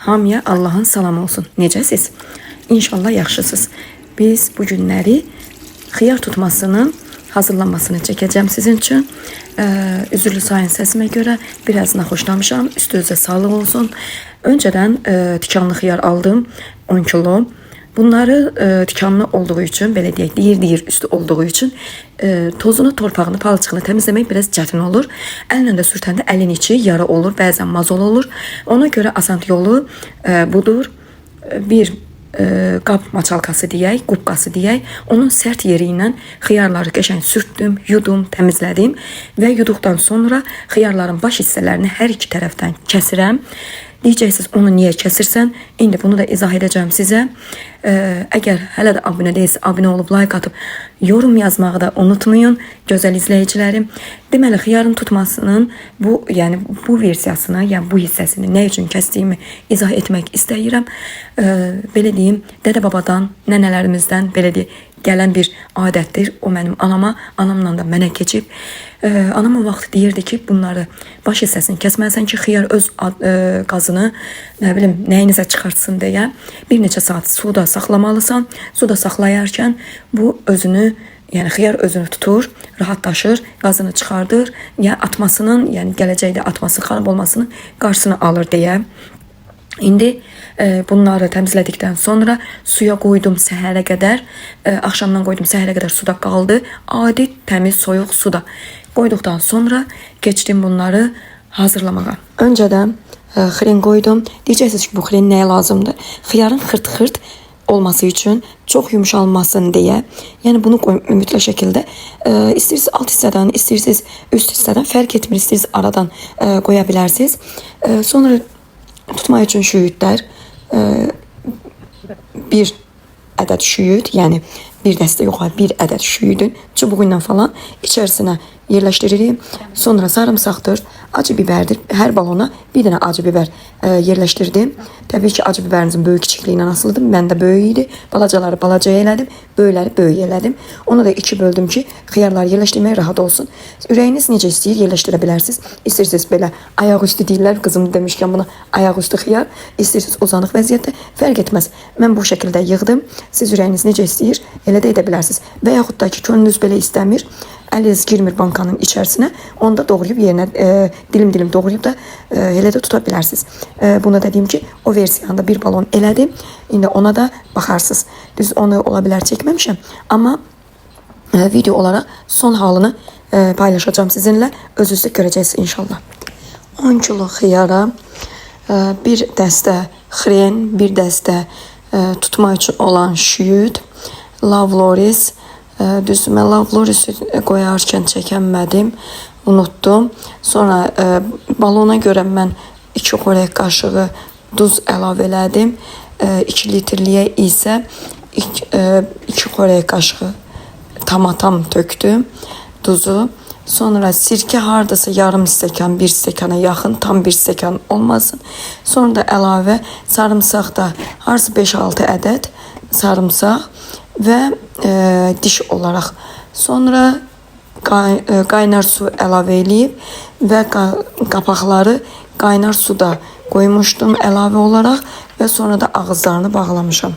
Hamıya Allahın salamı olsun. Necəsiz? İnşallah yaxşısınız. Biz bu günləri xiyar tutmasının hazırlanmasını çəkəcəm sizin üçün. Üzürlü sayın səsimə görə biraz naxoşlamışam. Üstünüzə sağlıq olsun. Öncədən tikanlı xiyar aldım 10 kilo. Bunları tikanlı olduğu için, belə deyək, deyir üstü olduğu için tozunu, torpağını, palçığını təmizləmək biraz çətin olur. Əllə də sürtəndə əlin içi yara olur, bəzən mazol olur. Ona görə asan yolu budur. Bir qab maçalkası deyək, qubqası deyək. Onun sərt yeri ilə xiyarları qəşəng sürtdüm, yudum, təmizlədim və yuduqdan sonra xiyarların baş hissələrini hər iki tərəfdən kəsirəm. Diyeceksiniz onu niye kesirsen? İndi bunu da izah edeceğim size. Eğer hələ də abunə değilsə, abunə olub like atıp yorum yazmağı da unutmayın gözəl izleyicilerim. Deməli xiyarın tutmasının bu versiyasını, yəni bu hissəsini nə üçün kəsdiyimi izah etmək istəyirəm. Belə deyim, dədə babadan, nənələrimizdən belə deyim, gələn bir adətdir. O mənim anamla da mənə keçib. Anam o vaxt deyirdi ki, bunları baş hissəsini kəsməlisən ki, xiyar öz qazını, nə bilim, nəyinizə çıxartsın deyə bir neçə saat suda saxlamalısan. Suda saxlayarkən bu özünü, yəni xiyar özünü tutur, rahatlaşır, qazını çıxardır, ya atmasının, yəni gələcəkdə atması, xarab olmasının qarşısını alır deyə. İndi bunları təmizlədikdən sonra suya qoydum səhərə qədər, axşamdan qoydum səhərə qədər suda qaldı. Adi, təmiz, soyuq suda qoyduqdan sonra keçdim bunları hazırlamağa. Öncədən xren qoydum. Deyəcəksiniz ki, bu xren nəyə lazımdır? Xiyarın xırt-xırt olması için, çok yumuşalmasın diye. Yani bunu mütləq şəkildə istəyirsiniz alt hissədən, istəyirsiniz üst hissədən, fərq etmir, istəyirsiniz aradan qoya bilərsiniz. Sonra tutmaq üçün şüyüdlər, bir ədəd şüyüd, yəni bir dəstə yox, bir ədəd şüyüdün çubuğuyla falan içərisinə yerləşdiririk. Sonra sarımsaqdır, acı biberdir. Hər balona bir dənə acı biber yerləşdirdim. Təbii ki, acı biberinizin böyük kiçikliyinə asılıdır. Mən də böyük idi. Balacaları balacaya elədim, böyükləri böyük elədim. Onu da iki böldüm ki, xiyarlar yerləşdirmək rahat olsun. Ürəyiniz necə istəyir yerləşdirə bilərsiniz. İstəyirsiniz belə ayaqüstü deyirlər, qızım demişkən buna ayaqüstü xiyar. İstəyirsiniz uzanıq vəziyyətdə, fərq etməz. Mən bu şəkildə yığdım. Siz ürəyiniz necə istəyir, elə də edə bilərsiniz. Və yaxud da ki, könlünüz belə istəmir, əliniz girmir bankanın içərisinə, onu da doğrayıb yerinə dilim-dilim doğrayıb da elə də tuta bilərsiniz. Buna da deyim ki, o versiyanda bir balon elədim. İndi ona da baxarsınız. Düz onu ola bilər çəkməmişəm, amma video olaraq son halını paylaşacağım sizinlə. Özünüz də görəcəksiniz inşallah. 10 kilo xiyara, bir dəstə xren, bir dəstə tutma üçün olan şüyüd, lavloris. Düz mən lavlorisi qoyarkən çəkənmədim, unutdum. Sonra balona görə mən 2 xörək qaşığı duz əlavə elədim. 2 litrliyə isə 2 xörək qaşığı tam tökdüm duzu. Sonra sirkə hardasa yarım stəkan, 1 stəkana yaxın, tam 1 stəkan olmasın. Sonra da əlavə sarımsaq da harsı 5-6 ədəd sarımsaq və diş olaraq. Sonra qaynar su əlavə eləyib və qapaqları qaynar suda qoymuşdum əlavə olaraq və sonra da ağızlarını bağlamışam.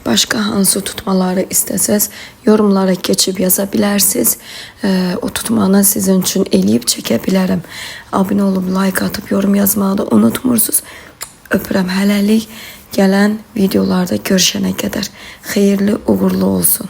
Başka hansı tutmaları istəsəz yorumlara keçib yaza bilərsiniz. O tutmanı sizin üçün eləyib çəkə bilərəm. Abunə olub, like atıp yorum yazmağı da unutmursunuz. Öpürəm hələlik. Gələn videolarda görüşənə qədər xeyirli, uğurlu olsun.